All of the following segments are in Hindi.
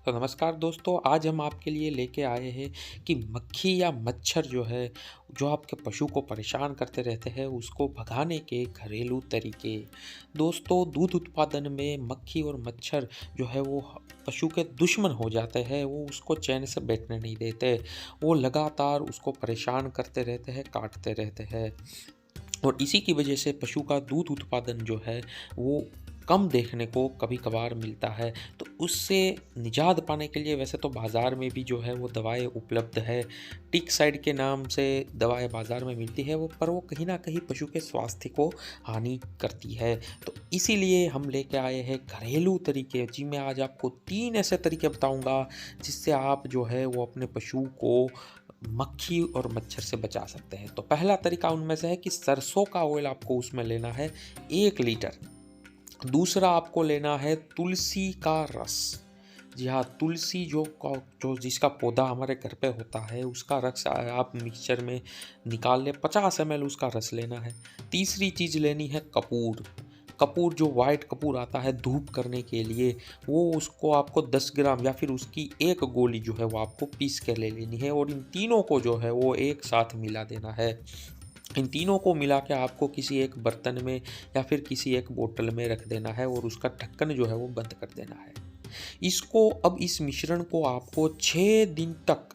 तो नमस्कार दोस्तों, आज हम आपके लिए लेके आए हैं कि मक्खी या मच्छर जो है, जो आपके पशु को परेशान करते रहते हैं, उसको भगाने के घरेलू तरीके। दोस्तों, दूध उत्पादन में मक्खी और मच्छर जो है वो पशु के दुश्मन हो जाते हैं। वो उसको चैन से बैठने नहीं देते। वो लगातार उसको परेशान करते रहते हैं, काटते रहते हैं। और इसी की वजह से पशु का दूध उत्पादन जो है वो कम देखने को कभी-कभार मिलता है। तो उससे निजात पाने के लिए वैसे तो बाज़ार में भी जो है वो दवाएँ उपलब्ध है। टिकसाइड के नाम से दवाएँ बाज़ार में मिलती है, वो पर वो कहीं न कहीं पशु के स्वास्थ्य को हानि करती है। तो इसीलिए हम लेके आए हैं घरेलू तरीके। जी, मैं आज आपको 3 ऐसे तरीके बताऊँगा जिससे आप जो है वो अपने पशु को मक्खी और मच्छर से बचा सकते हैं। तो पहला तरीका उनमें से है कि सरसों का ऑयल आपको उसमें लेना है 1 लीटर। दूसरा आपको लेना है तुलसी का रस। जी हाँ, तुलसी जो जिसका पौधा हमारे घर पे होता है, उसका रस आप मिक्सचर में निकाल लें, 50 ml उसका रस लेना है। तीसरी चीज़ लेनी है कपूर। कपूर जो व्हाइट कपूर आता है धूप करने के लिए, वो उसको आपको 10 ग्राम या फिर उसकी 1 गोली जो है वो आपको पीस के ले लेनी है और इन तीनों को जो है वो एक साथ मिला देना है। इन तीनों को मिला के आपको किसी एक बर्तन में या फिर किसी एक बोतल में रख देना है और उसका ढक्कन जो है वो बंद कर देना है। इस मिश्रण को आपको 6 दिन तक,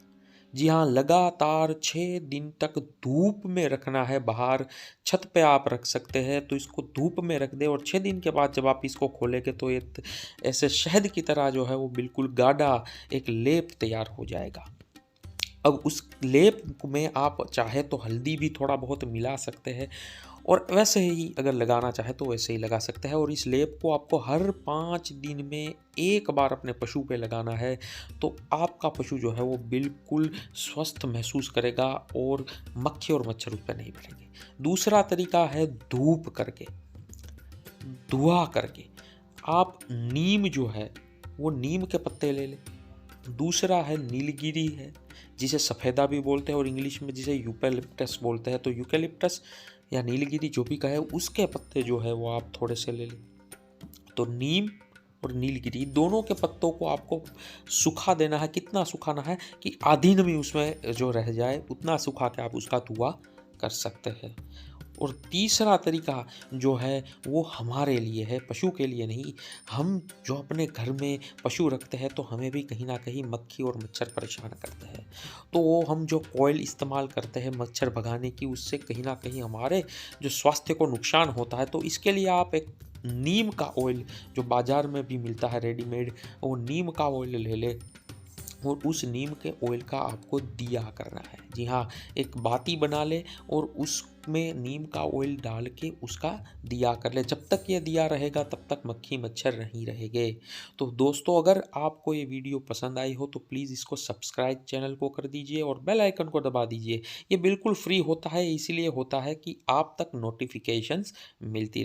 जी हाँ, लगातार 6 दिन तक धूप में रखना है। बाहर छत पे आप रख सकते हैं, तो इसको धूप में रख दें और 6 दिन के बाद जब आप इसको खोलेंगे तो ये ऐसे शहद की तरह जो है वो बिल्कुल गाढ़ा एक लेप तैयार हो जाएगा। अब उस लेप में आप चाहे तो हल्दी भी थोड़ा बहुत मिला सकते हैं और वैसे ही अगर लगाना चाहे तो वैसे ही लगा सकते हैं। और इस लेप को आपको हर 5 दिन में 1 बार अपने पशु पे लगाना है, तो आपका पशु जो है वो बिल्कुल स्वस्थ महसूस करेगा और मक्खी और मच्छर उस पे नहीं बढ़ेंगे। दूसरा तरीका है धूप करके, धुआँ करके। आप नीम जो है वो नीम के पत्ते ले लें। दूसरा है नीलगिरी है, जिसे सफ़ेदा भी बोलते हैं और इंग्लिश में जिसे यूकेलिप्टस बोलते हैं। तो यूकेलिप्टस या नीलगिरी जो भी कहे, उसके पत्ते जो है वो आप थोड़े से ले लें। तो नीम और नीलगिरी दोनों के पत्तों को आपको सुखा देना है। कितना सुखाना है कि आधी नमी उसमें जो रह जाए, उतना सुखा के आप उसका धुआं कर सकते हैं। और तीसरा तरीका जो है वो हमारे लिए है, पशु के लिए नहीं। हम जो अपने घर में पशु रखते हैं तो हमें भी कहीं न कहीं मक्खी और मच्छर परेशान करते हैं। तो वो हम जो कॉइल इस्तेमाल करते हैं मच्छर भगाने की, उससे कहीं न कहीं हमारे जो स्वास्थ्य को नुकसान होता है। तो इसके लिए आप एक नीम का ऑयल जो बाज़ार में भी मिलता है रेडीमेड, वो नीम का ऑयल ले लें और उस नीम के ऑयल का आपको दिया करना है। जी हाँ, एक बाती बना लें और उसमें नीम का ऑयल डाल के उसका दिया कर लें। जब तक ये दिया रहेगा तब तक मक्खी मच्छर नहीं रहेंगे। तो दोस्तों, अगर आपको ये वीडियो पसंद आई हो तो प्लीज़ इसको सब्सक्राइब चैनल को कर दीजिए और बेल आइकन को दबा दीजिए। ये बिल्कुल फ्री होता है, इसीलिए होता है कि आप तक नोटिफिकेशंस मिलती रहे।